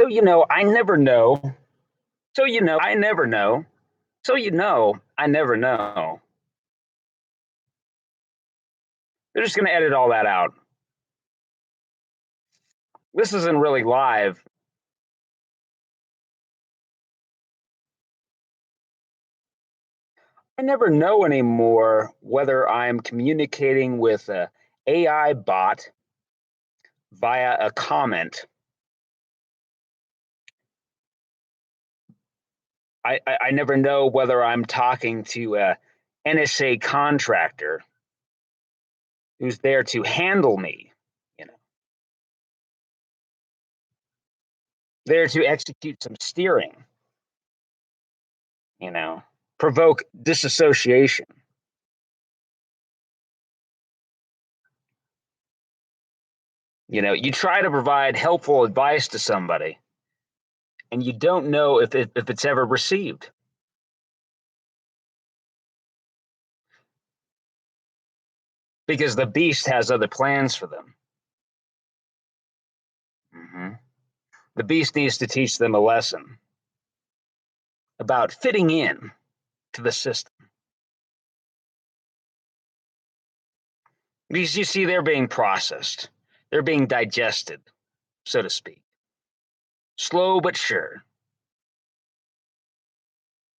I never know. I never know. I never know. They're just going to edit all that out. This isn't really live. I never know anymore whether I'm communicating with a AI bot via a comment. I never know whether I'm talking to a NSA contractor who's there to handle me, you know, there to execute some steering, provoke disassociation. You try to provide helpful advice to somebody and you don't know if it's ever received. Because the beast has other plans for them. Mm-hmm. The beast needs to teach them a lesson about fitting in to the system. Because you see, they're being processed, they're being digested, so to speak. Slow but sure.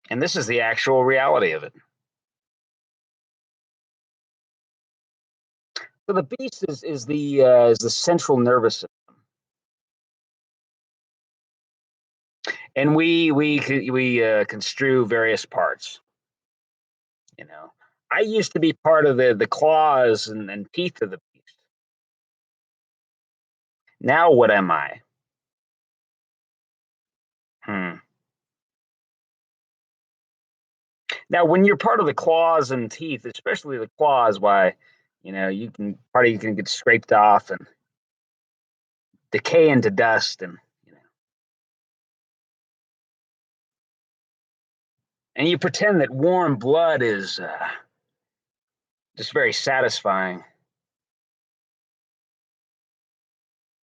And this is the actual reality of it. So the beast is the central nervous system, and we construe various parts. You know, I used to be part of the claws and teeth of the beast. Now what am I? Now, when you're part of the claws and teeth, especially the claws, why, part of you can get scraped off and decay into dust, and you pretend that warm blood is just very satisfying.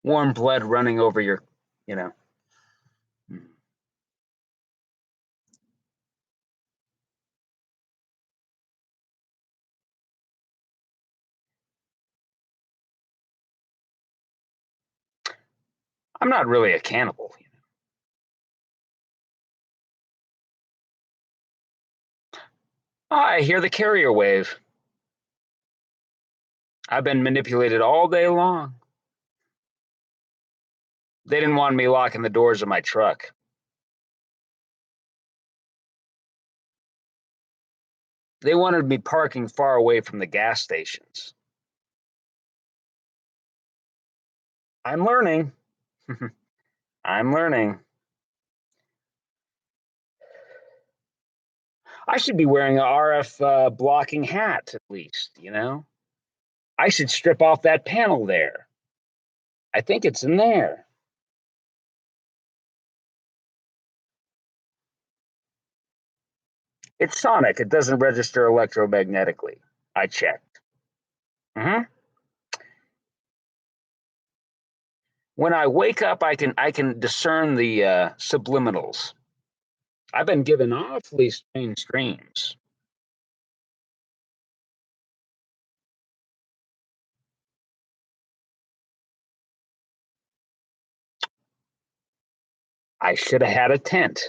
Warm blood running over your, you know. I'm not really a cannibal. Oh, I hear the carrier wave. I've been manipulated all day long. They didn't want me locking the doors of my truck. They wanted me parking far away from the gas stations. I'm learning. I'm learning. I should be wearing a RF blocking hat at least, I should strip off that panel there. I think it's in there. It's sonic. It doesn't register electromagnetically. I checked. Mm-hmm. When I wake up, I can discern the subliminals. I've been given awfully strange dreams. I should have had a tent.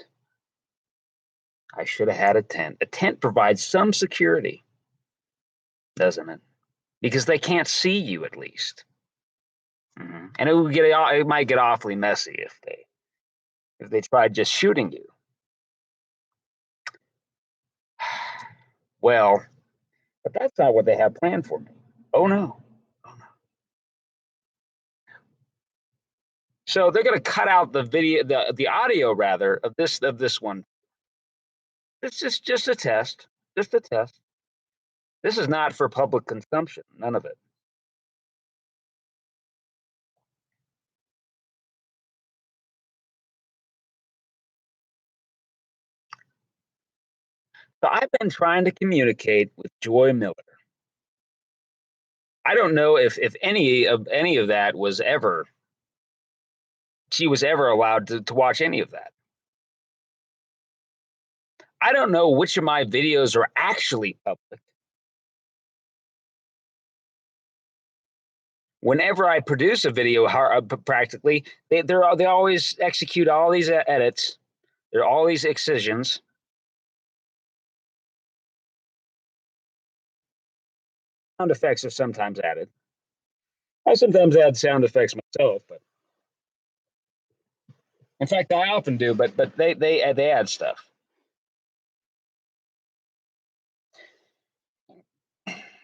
I should have had a tent. A tent provides some security, doesn't it? Because they can't see you at least. Mm-hmm. And it might get awfully messy if they tried just shooting you. Well, but that's not what they have planned for me. Oh no. Oh no. So they're going to cut out the video, the audio rather of this one. It's just a test, just a test. This is not for public consumption. None of it. So I've been trying to communicate with Joy Miller. I don't know if any of that was ever she was ever allowed to watch any of that. I don't know which of my videos are actually public. Whenever I produce a video, practically, they always execute all these edits. There are all these excisions. Sound effects are sometimes added. I sometimes add sound effects myself, but in fact, I often do. But they add stuff.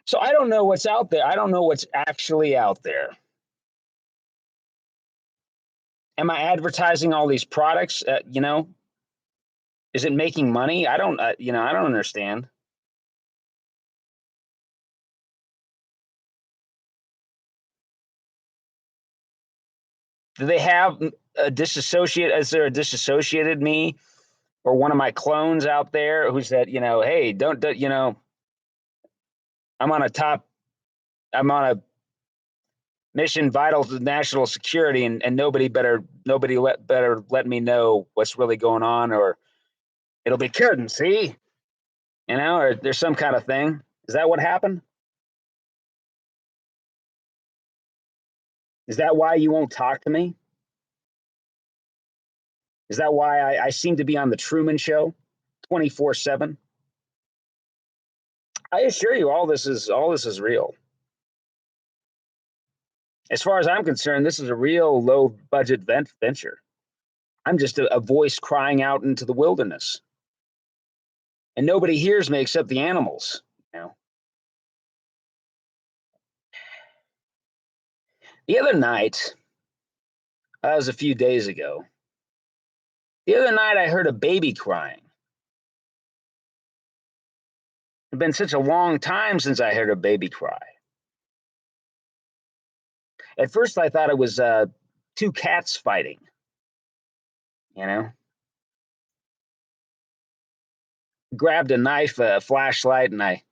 So I don't know what's out there. I don't know what's actually out there. Am I advertising all these products? Is it making money? I don't. I don't understand. Do they have a disassociate? Is there a disassociated me or one of my clones out there who said, hey, don't I'm on a top, I'm on a mission vital to national security, and nobody let me know what's really going on, or it'll be curtain, see, or there's some kind of thing. Is that what happened? Is that why you won't talk to me? Is that why I seem to be on the Truman Show 24/7? I assure you, all this is real. As far as I'm concerned, this is a real low budget venture. I'm just a voice crying out into the wilderness, and nobody hears me except the animals. You know. The other night, that was a few days ago. The other night, I heard a baby crying. It's been such a long time since I heard a baby cry. At first, I thought it was two cats fighting. You know, grabbed a knife, a flashlight, and I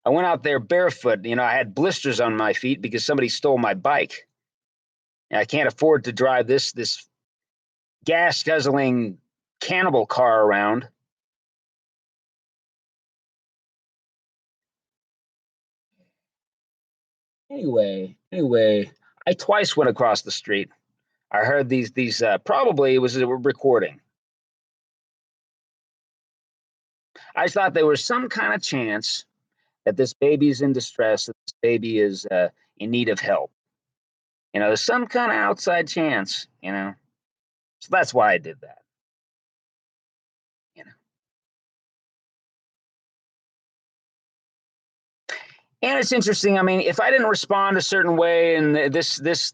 went out there barefoot. I had blisters on my feet because somebody stole my bike. And I can't afford to drive this gas guzzling cannibal car around. Anyway, I twice went across the street. I heard these probably it was a recording. I thought there was some kind of chance that this baby's in distress, that this baby is in need of help. There's some kind of outside chance. So that's why I did that. You know, and it's interesting. I mean, if I didn't respond a certain way, and this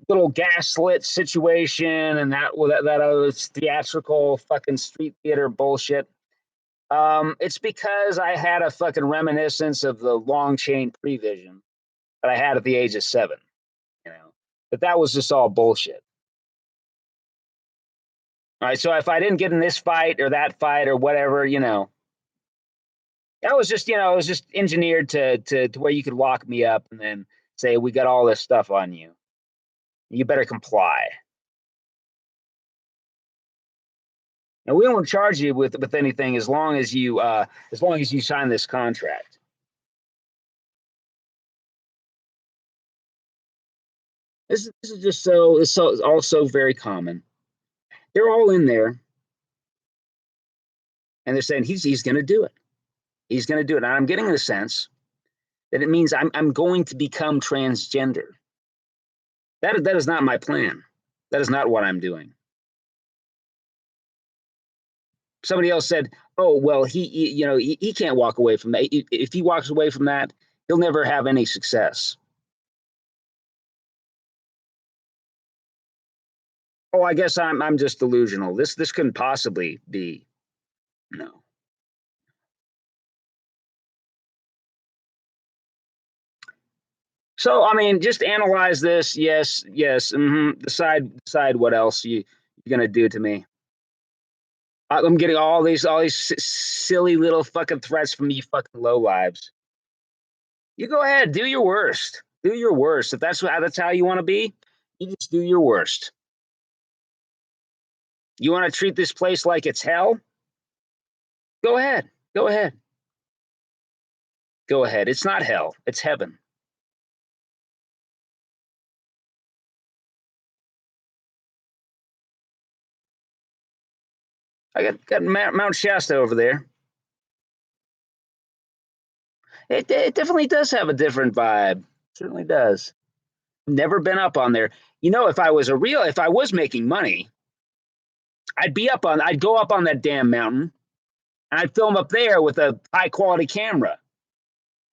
little gaslit situation, and that was theatrical fucking street theater bullshit. It's because I had a fucking reminiscence of the long chain prevision that I had at the age of 7. You know, but that was just all bullshit. All right, so if I didn't get in this fight or that fight or whatever, that was just it was just engineered to where you could lock me up and then say we got all this stuff on you. You better comply. And we won't charge you with anything as long as you sign this contract. This is just it's also very common. They're all in there, and they're saying he's going to do it. He's going to do it. And I'm getting the sense that it means I'm going to become transgender. That is not my plan. That is not what I'm doing. Somebody else said, "Oh well, he can't walk away from that. If he walks away from that, he'll never have any success." Oh, I guess I'm just delusional. This couldn't possibly be. No. So I mean, just analyze this. Yes, yes. Decide what else you're gonna do to me. I'm getting all these silly little fucking threats from you fucking low lives. You go ahead, do your worst. Do your worst. If that's how you want to be, You just do your worst. You want to treat this place like it's hell? Go ahead. Go ahead. Go ahead. It's not hell. It's heaven. I got Mount Shasta over there. It definitely does have a different vibe. Certainly does. Never been up on there. You know, if I was making money, I'd go up on that damn mountain and I'd film up there with a high quality camera.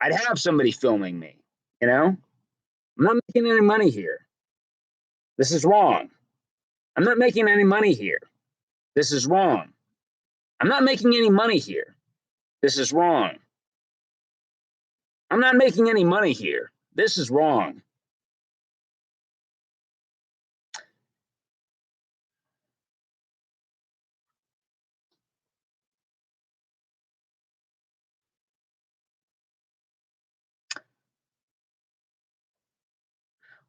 I'd have somebody filming me, you know? I'm not making any money here. This is wrong. I'm not making any money here. This is wrong. I'm not making any money here. This is wrong. I'm not making any money here. This is wrong.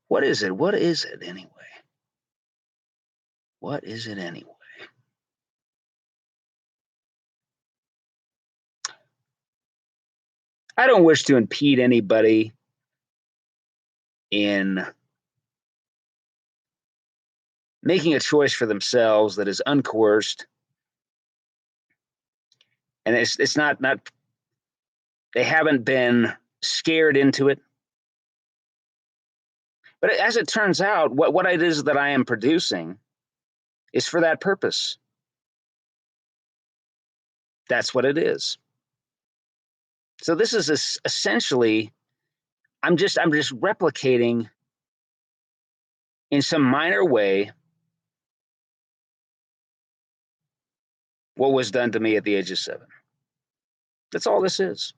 What is it? What is it anyway? What is it anyway? I don't wish to impede anybody in making a choice for themselves that is uncoerced, and it's not they haven't been scared into it. But as it turns out, what it is that I am producing is for that purpose. That's what it is. So this is essentially I'm just replicating in some minor way what was done to me at the age of 7. That's all this is.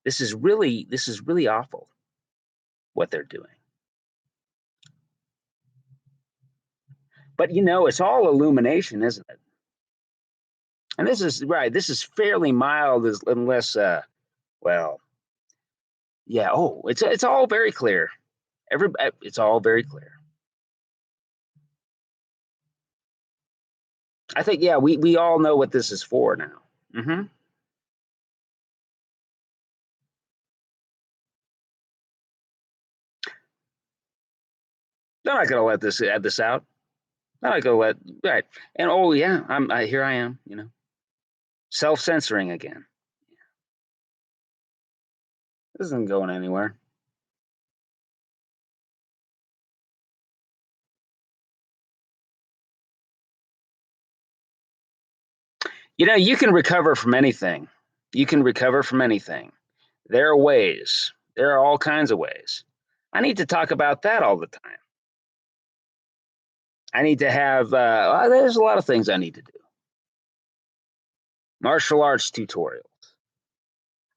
This is really awful what they're doing. But you know, it's all illumination, isn't it? And this is right. This is fairly mild, unless well, yeah. Oh, it's all very clear. It's all very clear. I think yeah, we all know what this is for now. Mm-hmm. They're not going to let this add this out. They're not going to let right. And oh yeah, here I am. You know, self censoring again. This isn't going anywhere. You know, you can recover from anything. You can recover from anything. There are ways. There are all kinds of ways. I need to talk about that all the time. I need to have, there's a lot of things I need to do. Martial arts tutorials.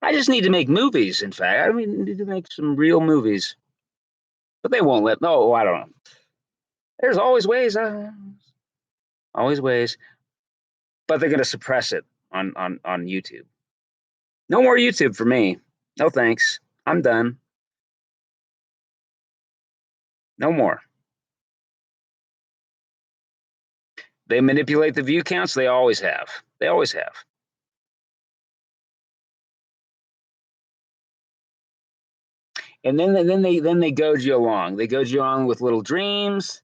I just need to make movies, in fact. I mean, need to make some real movies. But they won't let, no, I don't know. There's always ways. Always ways. But they're going to suppress it on YouTube. No more YouTube for me. No thanks. I'm done. No more. They manipulate the view counts. They always have. They always have. And then they goad you along. They goad you along with little dreams,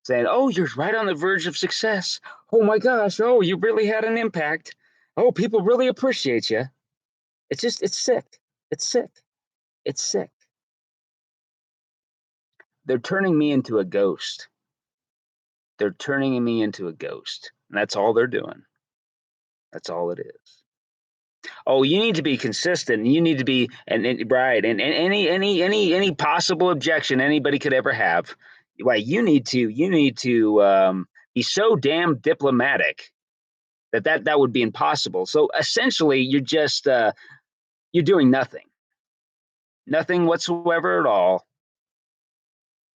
saying, "Oh, you're right on the verge of success. Oh my gosh! Oh, you really had an impact. Oh, people really appreciate you." It's sick. It's sick. It's sick. They're turning me into a ghost. They're turning me into a ghost, and that's all they're doing. That's all it is. Oh, you need to be consistent. You need to be and right. And any possible objection anybody could ever have, like you need to be so damn diplomatic that would be impossible. So essentially, you're doing nothing, nothing whatsoever at all.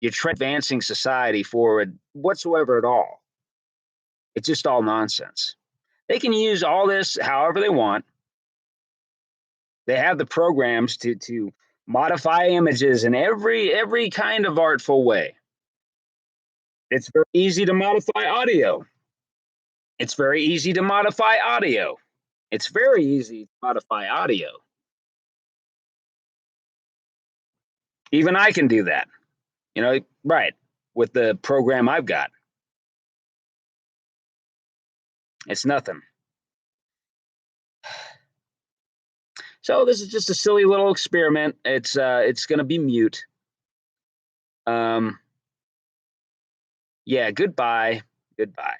You're advancing society forward whatsoever at all. It's just all nonsense. They can use all this however they want. They have the programs to Modify images in every kind of artful way. It's very easy to modify audio. It's very easy to modify audio. It's very easy to modify audio. Even I can do that. Right, with the program I've got. It's nothing. So this is just a silly little experiment. It's going to be mute. Yeah, goodbye. Goodbye.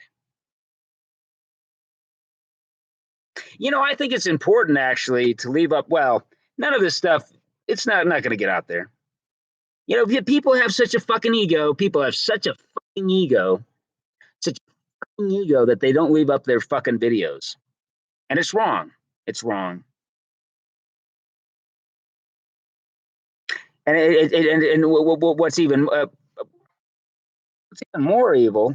I think it's important actually to leave up, well, none of this stuff, it's not going to get out there. People have such a fucking ego. People have such a fucking ego, such a fucking ego that they don't leave up their fucking videos. And it's wrong. It's wrong. And what's even more evil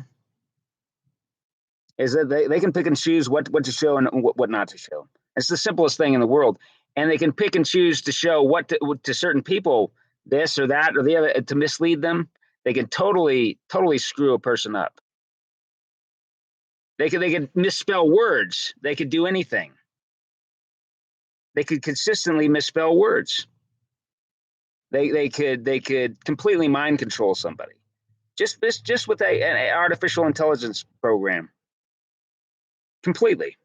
is that they can pick and choose what to show and what not to show. It's the simplest thing in the world. And they can pick and choose to show what to certain people, this or that or the other, to mislead them. They can totally screw a person up. They could misspell words. They could do anything. They could consistently misspell words. They could completely mind control somebody. Just with an artificial intelligence program. Completely.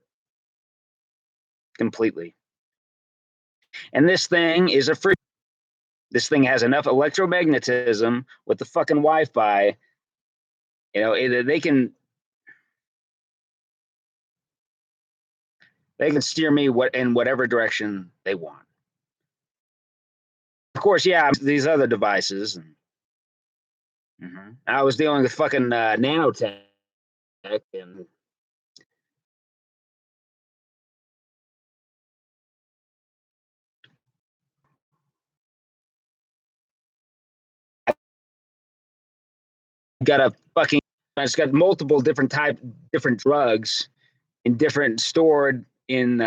And this thing is a free. This thing has enough electromagnetism with the fucking Wi-Fi. They can steer me in whatever direction they want. Of course, yeah, these other devices. I was dealing with fucking nanotech and got a fucking. It's got multiple different drugs, in different stored in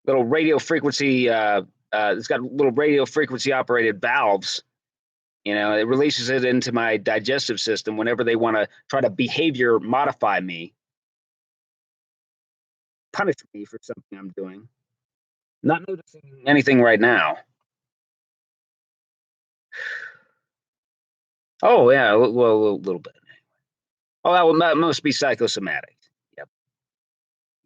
little radio frequency. It's got little radio frequency operated valves. It releases it into my digestive system whenever they want to try to behavior modify me, punish me for something I'm doing. Not noticing anything right now. Oh yeah, well, a little bit. Oh, that must be psychosomatic. Yep.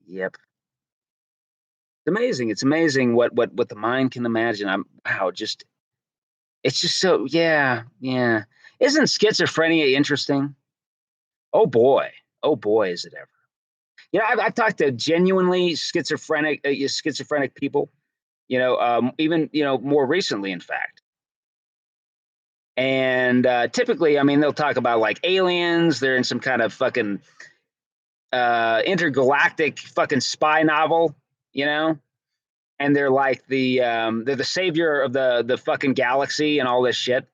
Yep. It's amazing. It's amazing what the mind can imagine. It's just so, yeah, yeah. Isn't schizophrenia interesting? Oh boy. Oh boy, is it ever. I've talked to genuinely schizophrenic people, even, more recently, in fact. And typically, I mean, they'll talk about like aliens. They're in some kind of fucking intergalactic fucking spy novel, and they're like they're the savior of the fucking galaxy and all this shit.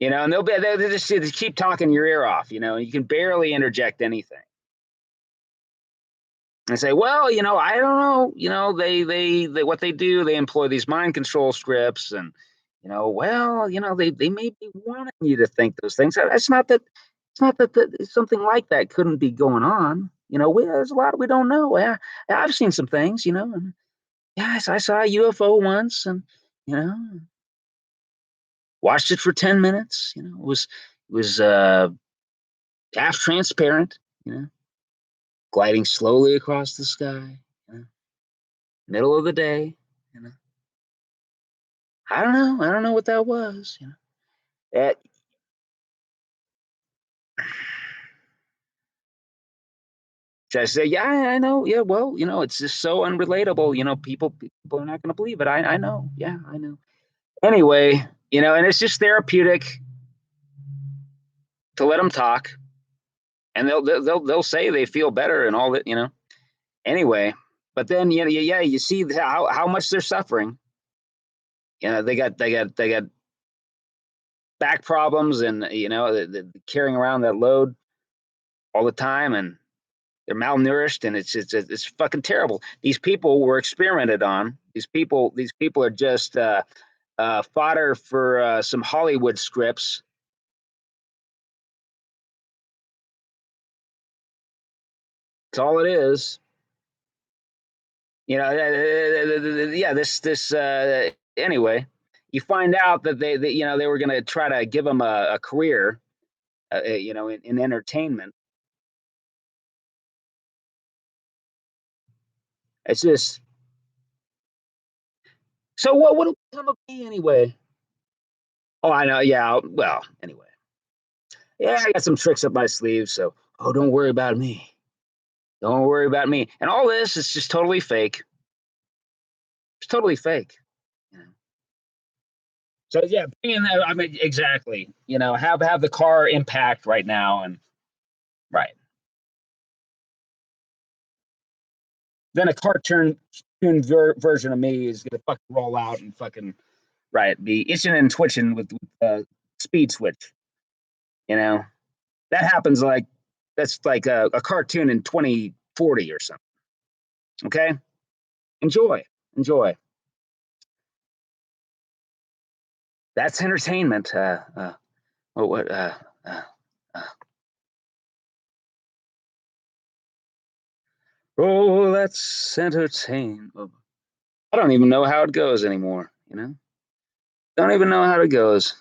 And they just keep talking your ear off. You can barely interject anything. And say, well, I don't know. They what they do, they employ these mind control scripts, and well, they may be wanting you to think those things. It's not that something like that couldn't be going on. There's a lot we don't know. Yeah, I've seen some things. And yes, I saw a UFO once, and you know, watched it for 10 minutes. It was half transparent. Gliding slowly across the sky. Middle of the day. You know, I don't know. I don't know what that was. That I say, yeah, I know. Yeah, well, it's just so unrelatable. People are not going to believe it. I know. Yeah, I know. Anyway, and it's just therapeutic to let them talk, and they'll say they feel better and all that. Anyway, but then yeah, you see how much they're suffering. They got back problems, and the carrying around that load all the time, and they're malnourished, and it's fucking terrible. These people were experimented on. These people are just fodder for some Hollywood scripts. That's all it is. You know, yeah. Anyway, you find out that they were going to try to give him a career, in entertainment. It's just so. What will become of me anyway? Oh, I know. Yeah. Well, anyway. Yeah, I got some tricks up my sleeve. So, oh, don't worry about me. Don't worry about me. And all this is just totally fake. It's totally fake. You know? So yeah, being that, I mean, exactly. Have the car impact right now, and right. Then a version of me is gonna fucking roll out and fucking right be itching and twitching with speed switch. You know that happens like that's like a cartoon in 2040 or something. Okay, enjoy, enjoy. That's entertainment. What? Uh, oh, let's entertain. I don't even know how it goes anymore. Don't even know how it goes.